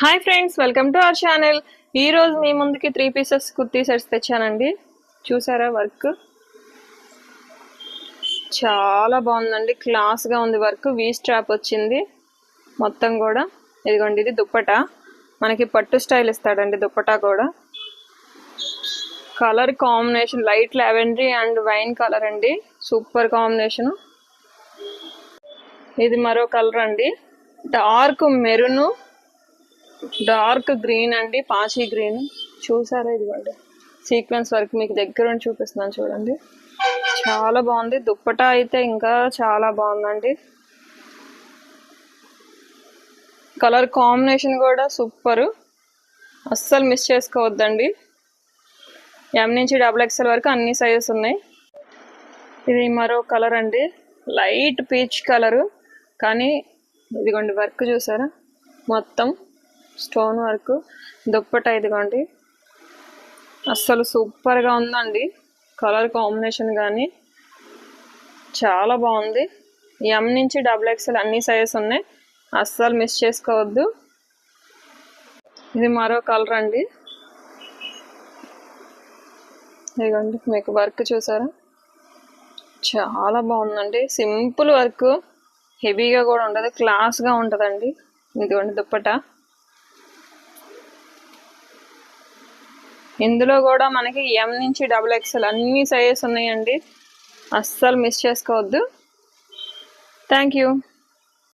Hi friends, welcome to our channel. ఈ రోజు మీ ముందుకి 3 పీసెస్ కుర్తీ సెట్స్ తెచ్చానండి. చూసారా వర్క్ చాలా బాగుందండి, క్లాస్గా ఉంది వర్క్. వీ స్ట్రాప్ వచ్చింది మొత్తం కూడా. ఇదిగోండి, ఇది దుప్పటా. మనకి పట్టు స్టైల్ ఇస్తాడండి దుప్పటా కూడా. Colour combination light lavender and wine colour అండి, సూపర్ కాంబినేషన్. ఇది మరో కలర్ అండి, డార్క్ మెరూన్, డార్క్ గ్రీన్ అండి, పాచి గ్రీన్. చూసారా, ఇదిగోండి సీక్వెన్స్ వర్క్ మీకు దగ్గర నుండి చూపిస్తున్నాను చూడండి. చాలా బాగుంది. దుప్పటా అయితే ఇంకా చాలా బాగుందండి. కలర్ కాంబినేషన్ కూడా సూపర్, అస్సలు మిస్ చేసుకోవద్దండి. ఎం నుంచి XXL వరకు అన్ని సైజెస్ ఉన్నాయి. ఇది మరో కలర్ అండి, లైట్ పీచ్ కలరు, కానీ ఇదిగోండి వర్క్ చూసారా, మొత్తం స్టోన్ వర్క్. దుప్పటా ఇదిగోండి, అస్సలు సూపర్గా ఉందండి. కలర్ కాంబినేషన్ కానీ చాలా బాగుంది. ఎం నుంచి XXL అన్ని సైజెస్ ఉన్నాయి, అస్సలు మిస్ చేసుకోవద్దు. ఇది మరో కలర్ అండి, ఇదిగోండి మీకు వర్క్ చూసారా, చాలా బాగుందండి. సింపుల్ వర్క్, హెవీగా కూడా ఉండదు, క్లాస్గా ఉంటుందండి. ఇదిగోండి దుప్పటా. ఇందులో కూడా మనకి ఎం నుంచి XXL అన్ని సైజెస్ ఉన్నాయండి, అస్సలు మిస్ చేసుకోవద్దు. Thank you.